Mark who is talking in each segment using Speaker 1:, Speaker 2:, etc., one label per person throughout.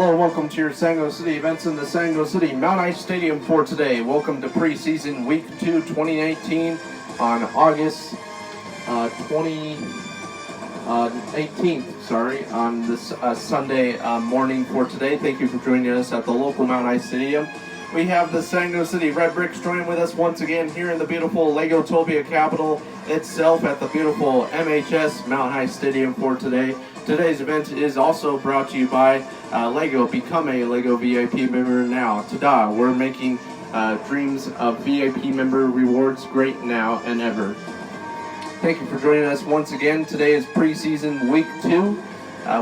Speaker 1: Hello and welcome to your Sango City events in the Sango City Mount Ice Stadium for today. Welcome to Preseason Week 2 2019 on August 18th, on this Sunday morning for today. Thank you for joining us at the local Mount Ice Stadium. We have the Sango City Redbricks joining with us once again here in the beautiful Legotopia capital itself at the beautiful MHS Mount Ice Stadium for today. Today's event is also brought to you by Lego. Become a Lego VIP member now. Ta-da! We're making dreams of VIP member rewards great now and ever. Thank you for joining us once again. Today is preseason week 2.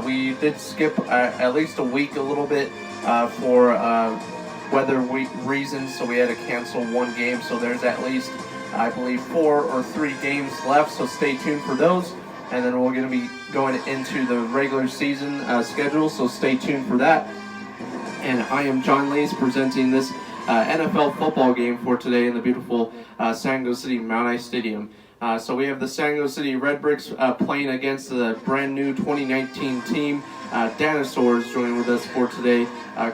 Speaker 1: We did skip at least a week a little bit for weather reasons, so we had to cancel one game. So there's at least, I believe, 4 or 3 games left, so stay tuned for those. And then we're going to be going into the regular season schedule, so stay tuned for that. And I am John Lees presenting this NFL football game for today in the beautiful Sango City Mount Ice Stadium. So we have the Sango City Redbricks playing against the brand new 2019 team, Dinosaurs, joining with us for today,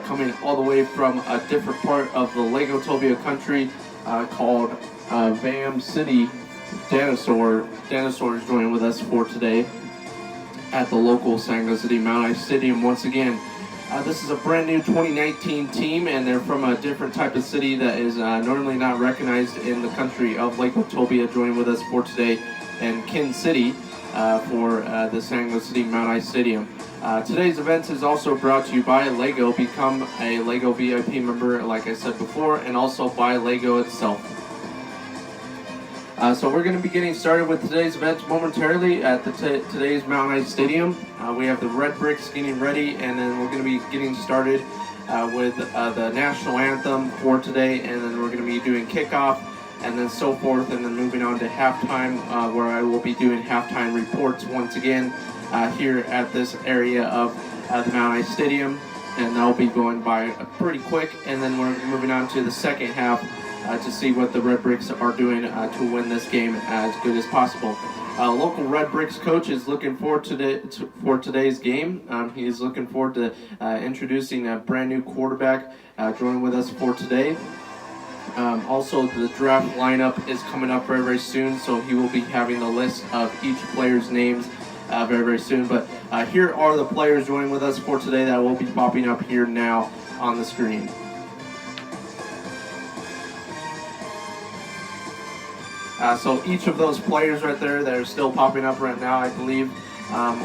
Speaker 1: coming all the way from a different part of the Legotopia country called Vam City. Dinosaurs joining with us for today at the local Sango City Mount Ice Stadium once again. This is a brand new 2019 team, and they're from a different type of city that is normally not recognized in the country of Legotopia, joining with us for today, and Kin City for the Sango City Mount Ice Stadium. Today's event is also brought to you by Lego. Become a Lego VIP member, like I said before, and also by Lego itself. So we're going to be getting started with today's event momentarily at the today's Mount Ice Stadium. We have the Redbricks getting ready, and then we're going to be getting started with the national anthem for today, and then we're going to be doing kickoff, and then so forth, and then moving on to halftime, where I will be doing halftime reports once again here at this area of the Mount Ice Stadium, and that'll be going by pretty quick, and then we're moving on to the second half to see what the Redbricks are doing to win this game as good as possible. Local Redbricks coach is looking forward for today's game. He is looking forward to introducing a brand new quarterback joining with us for today. Also, the draft lineup is coming up very, very soon, so he will be having the list of each player's names very, very soon. But here are the players joining with us for today that will be popping up here now on the screen. So each of those players right there that are still popping up right now, I believe,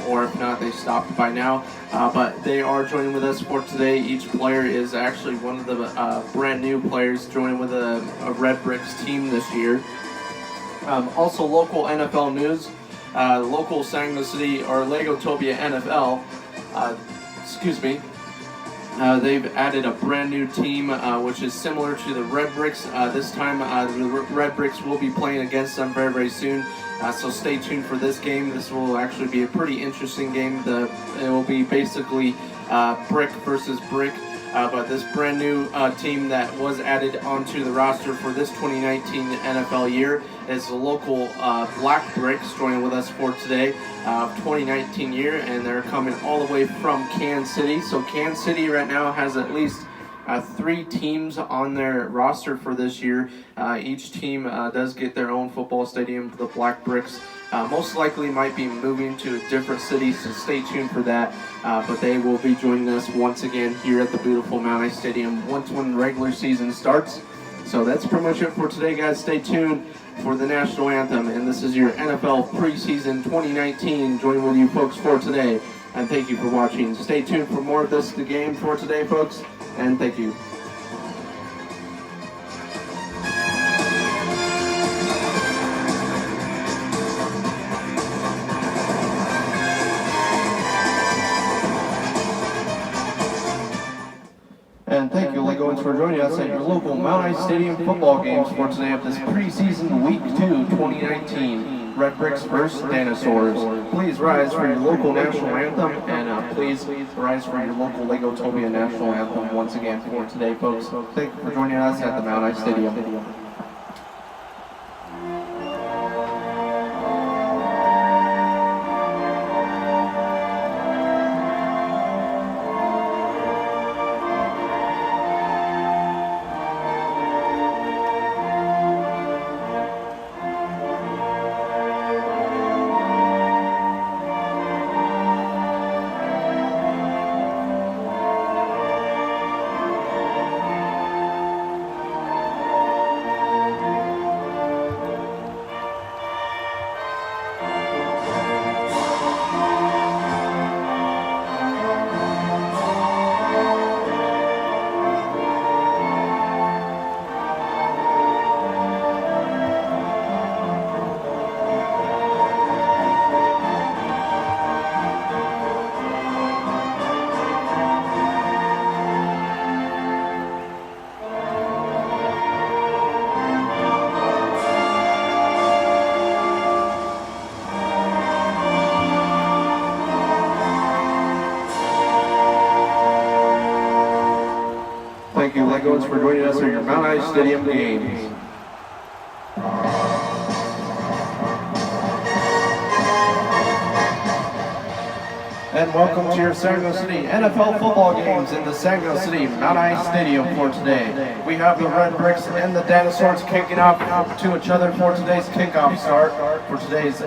Speaker 1: or if not, they stopped by now. But they are joining with us for today. Each player is actually one of the brand new players joining with a Redbricks team this year. Also, local NFL news, local Sango City or Legotopia NFL, they've added a brand new team, which is similar to the Redbricks. This time, the Redbricks will be playing against them very, very soon. So stay tuned for this game. This will actually be a pretty interesting game. It will be basically brick versus brick. But this brand new team that was added onto the roster for this 2019 NFL year is the local Black Bricks joining with us for today, 2019 year, and they're coming all the way from Kansas City. So Kansas City right now has at least 3 teams on their roster for this year. Each team does get their own football stadium. The Black Bricks most likely might be moving to a different city, so stay tuned for that. But they will be joining us once again here at the beautiful Mount Ice Stadium when the regular season starts. So that's pretty much it for today, guys. Stay tuned for the national anthem, and this is your NFL preseason 2019 joining with you folks for today. And thank you for watching. Stay tuned for more of the game for today, folks, and thank you. And thank you, Legoans, for joining us at your local Mount Ice Stadium football games for today of this preseason Week 2 2019 Redbricks vs. Dinosaurs. Please rise for your local national anthem, and please rise for your local Legotopia national anthem once again for today, folks. Thank you for joining us at the Mount Ice Stadium. Legos, for joining us at your Mount Ice Stadium games. And welcome to your Saginaw City NFL football games in the Saginaw City Mount Ice Stadium for today. We have the Redbricks and the Dinosaurs kicking off to each other for today's kickoff start. For today's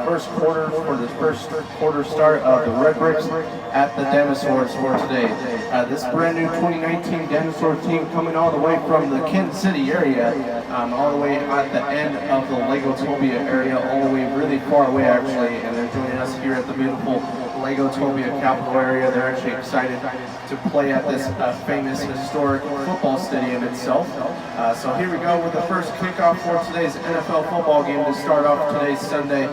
Speaker 1: first quarter start of the Redbricks at the Dinosaurs for today. This brand new 2019 Dinosaur team coming all the way from the Kansas City area, all the way at the end of the Legotopia area, all the way really far away actually, and they're joining us here at the beautiful Legotopia capital area. They're actually excited to play at this famous historic football stadium itself. So here we go with the first kickoff for today's NFL football game to start off today's Sunday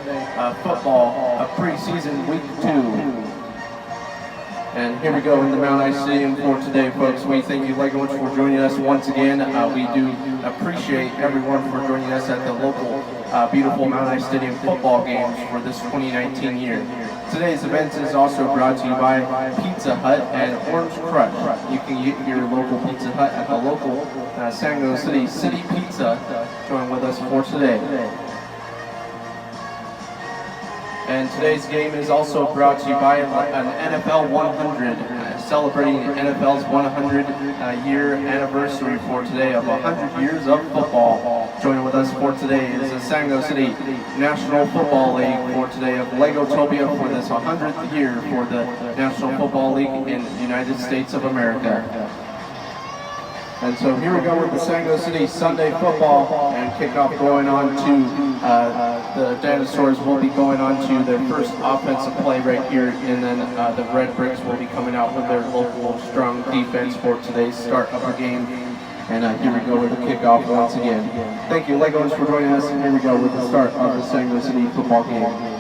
Speaker 1: football preseason week 2. And here we go in the Mount Ice Stadium for today, folks. We thank you, Legos, for joining us once again. We do appreciate everyone for joining us at the local beautiful Mount Ice Stadium football games for this 2019 year. Today's event is also brought to you by Pizza Hut and Orange Crush. You can get your local Pizza Hut at the local Saginaw City Pizza. Join with us for today. And today's game is also brought to you by an NFL 100, celebrating NFL's 100-year anniversary for today of 100 years of football. Joining with us for today is the Saginaw City National Football League for today of Legotopia for this 100th year for the National Football League in the United States of America. And so here we go with the Saginaw City Sunday football and kickoff going on to the Dinosaurs will be going on to their first offensive play right here, and then the Redbricks will be coming out with their local strong defense for today's start of the game. And here we go with the kickoff once again. Thank you, Legos, for joining us, and here we go with the start of the Saginaw City football game.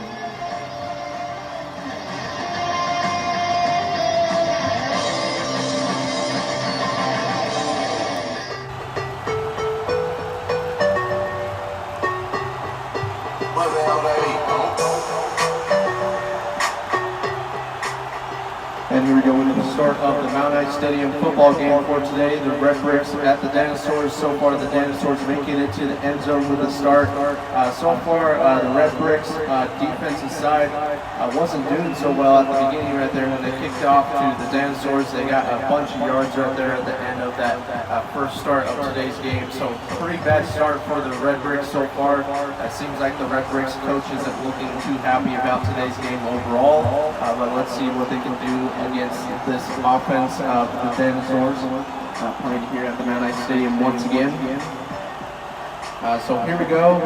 Speaker 1: And here we go into the start of the Mount Ice Stadium football game for today. The Redbricks at the Dinosaurs. So far, the Dinosaurs making it to the end zone with a start. So far, the Redbricks defensive side wasn't doing so well at the beginning right there when they kicked off to the Dinosaurs. They got a bunch of yards right there at the end of that first start of today's game. So pretty bad start for the Redbricks so far. It seems like the Redbricks coach isn't looking too happy about today's game overall. But let's see what they can do against this offense of the Dinosaurs playing here at the Mount Ice Stadium once again. So here we go,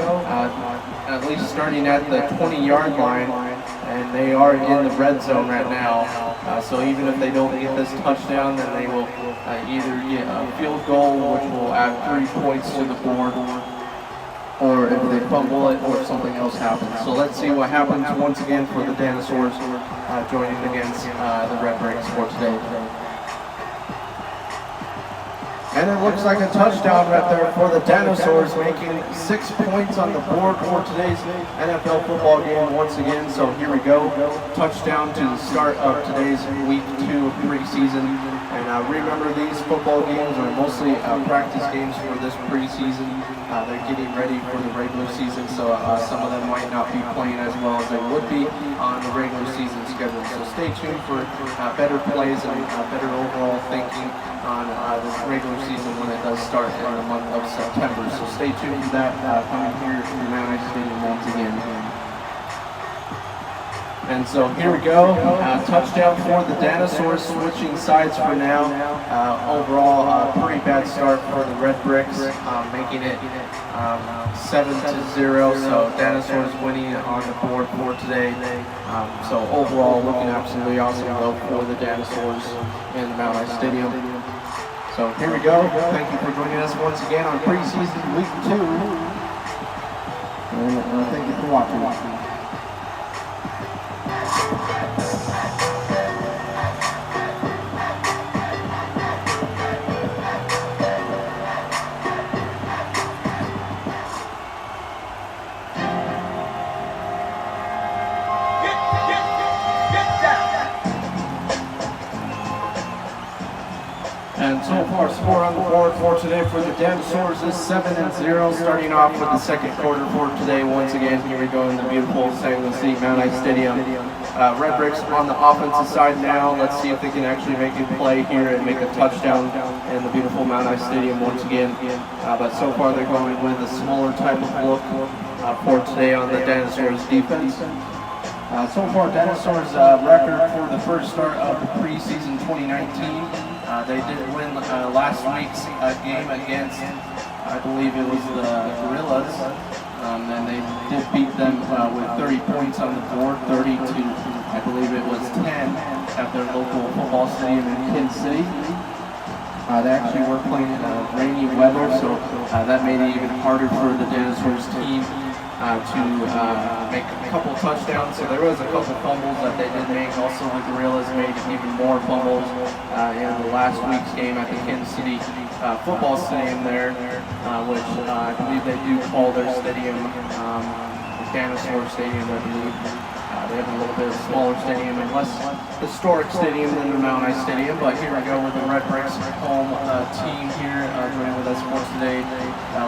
Speaker 1: at least starting at the 20-yard line, and they are in the red zone right now. So even if they don't get this touchdown, then they will either get a field goal, which will add 3 points to the board, or if they fumble it, or if something else happens. So let's see what happens once again for the Dinosaurs joining against the Redbricks for today. And it looks like a touchdown right there for the Dinosaurs, making 6 points on the board for today's NFL football game once again. So here we go, touchdown to the start of today's week 2 of preseason. And remember, these football games are mostly practice games for this preseason. They're getting ready for the regular season, so some of them might not be playing as well as they would be on the regular season schedule. So stay tuned for better plays and better overall thinking on the regular season when it does start in the month of September. So stay tuned for that coming here to the Mount Ice Stadium once again. And so here we go, touchdown for the Dinosaurs, switching sides for now. Overall, pretty bad start for the Redbricks, making it 7-0. So Dinosaurs winning on the board for today. So overall, looking absolutely awesome though for the Dinosaurs in the Mount Ice Stadium. So here we go. Thank you for joining us once again on preseason week 2. And thank you for watching. And So far, score on the board for today for the Dinosaurs is 7-0. Starting off with the second quarter for today. Once again, here we go in the beautiful San Luis City Mount Ice Stadium. Redbricks on the offensive side now. Let's see if they can actually make a play here and make a touchdown in the beautiful Mount Ice Stadium once again. But so far, they're going with a smaller type of look for today on the Dinosaurs defense. So far, Dinosaurs' record for the first start of the preseason 2019. They did win last week's game against, I believe it was the Gorillas, and they did beat them with 30 points on the board, 30 to, I believe it was 10, at their local football stadium in Kansas City. They actually were playing rainy weather, so that made it even harder for the Dinosaurs team to make a couple touchdowns. So there was a couple fumbles that they did make. Also, the Gorillas made even more fumbles in the last week's game at the Kansas City football stadium there, which I believe they do call their stadium the Dinosaur Stadium, I believe. They have a little bit of smaller stadium and less historic stadium than the Mount Ice Stadium, but here we go with the Redbricks home team here joining with us for today.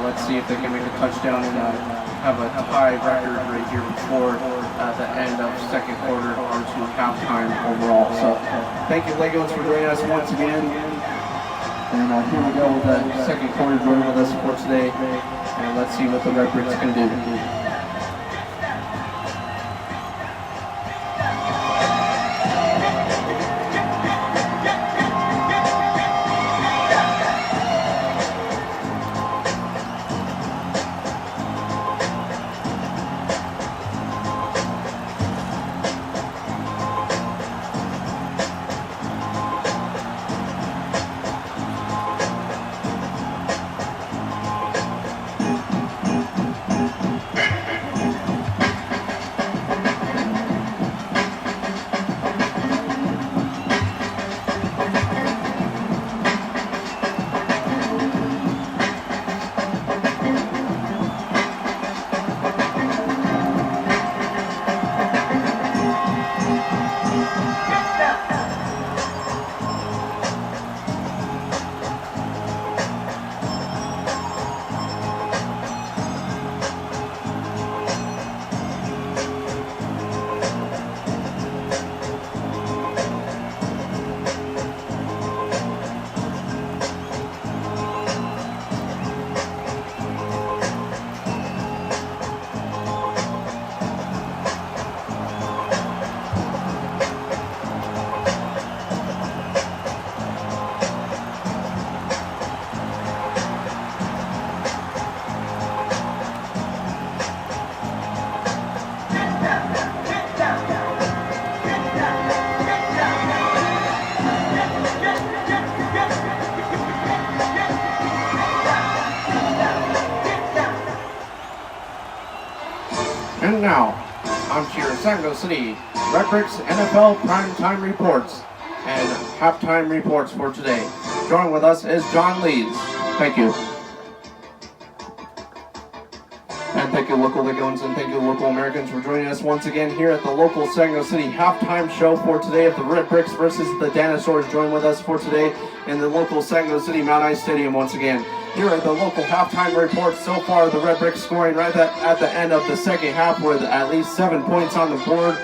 Speaker 1: Let's see if they can make a touchdown and have a tie record right here before the end of second quarter or to halftime overall. So thank you, Legos, for joining us once again. And here we go with the second quarter joining with us for today. And let's see what the Redbricks can do. And now, on to your San Luis City Redbricks NFL primetime reports and halftime reports for today. Joining with us is John Leeds. Thank you. And thank you, local Legons, and thank you, local Americans, for joining us once again here at the local San Luis City halftime show for today of the Redbricks versus the Dinosaurs. Join with us for today in the local San Luis City Mount Ice Stadium once again. Here are the local halftime reports. So far, the Redbricks scoring right at the end of the second half with at least 7 points on the board,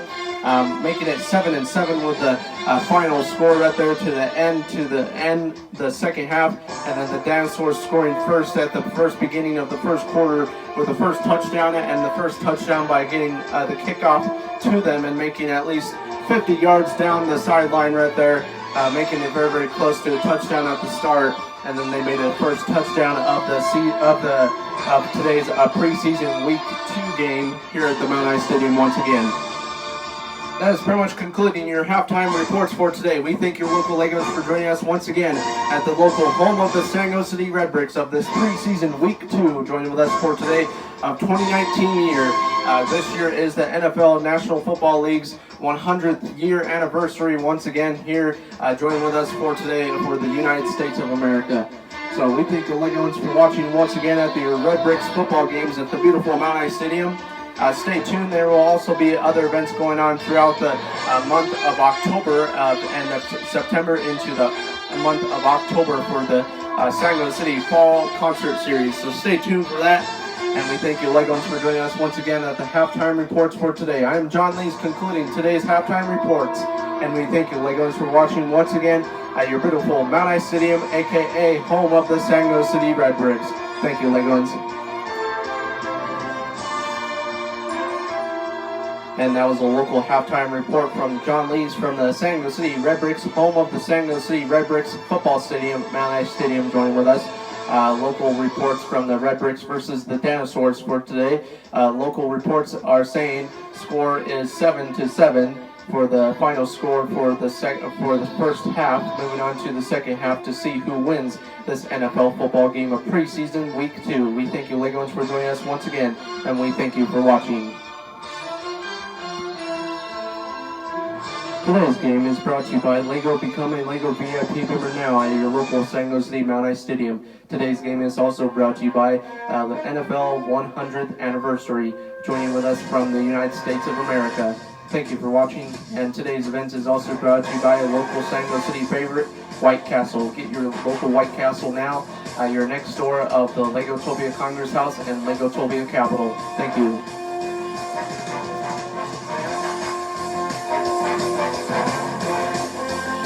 Speaker 1: making it 7-7 with the final score right there to the end the second half, and then the Dinosaurs scoring first at the first beginning of the first quarter with the first touchdown, and the first touchdown by getting the kickoff to them and making at least 50 yards down the sideline right there, making it very, very close to a touchdown at the start. And then they made the first touchdown of today's preseason week 2 game here at the Mount Ice Stadium once again. That is pretty much concluding your halftime reports for today. We thank your local Legos for joining us once again at the local home of the San Luis City Redbricks of this preseason week 2. Joining with us for today of 2019 year. This year is the NFL National Football League's 100th year anniversary once again here, joining with us for today for the United States of America. So we thank the Legos for watching once again at the Redbricks football games at the beautiful Mount Ice Stadium. Stay tuned. There will also be other events going on throughout the month of October and of September into the month of October for the Sangno City Fall Concert Series. So stay tuned for that. And we thank you, Legos, for joining us once again at the halftime reports for today. I am John Lees concluding today's halftime reports. And we thank you, Legos, for watching once again at your beautiful Mount Ice Stadium, aka home of the Sangno City Redbricks. Thank you, Legos. And that was a local halftime report from John Lees from the Sangno City Redbricks, home of the Sangno City Redbricks football stadium, Mount Ice Stadium, joining with us. Local reports from the Redbricks versus the Dinosaurs for today. Local reports are saying score is 7-7 for the final score for the first half. Moving on to the second half to see who wins this NFL football game of preseason week 2. We thank you, Legos, for joining us once again, and we thank you for watching. Today's game is brought to you by Lego. Become a Lego VIP member now at your local Sangno City Mount Ice Stadium. Today's game is also brought to you by the NFL 100th anniversary, joining with us from the United States of America. Thank you for watching, and today's event is also brought to you by a local Sangno City favorite, White Castle. Get your local White Castle now at your next door of the Legotopia Congress House and Legotopia Capitol. Thank you.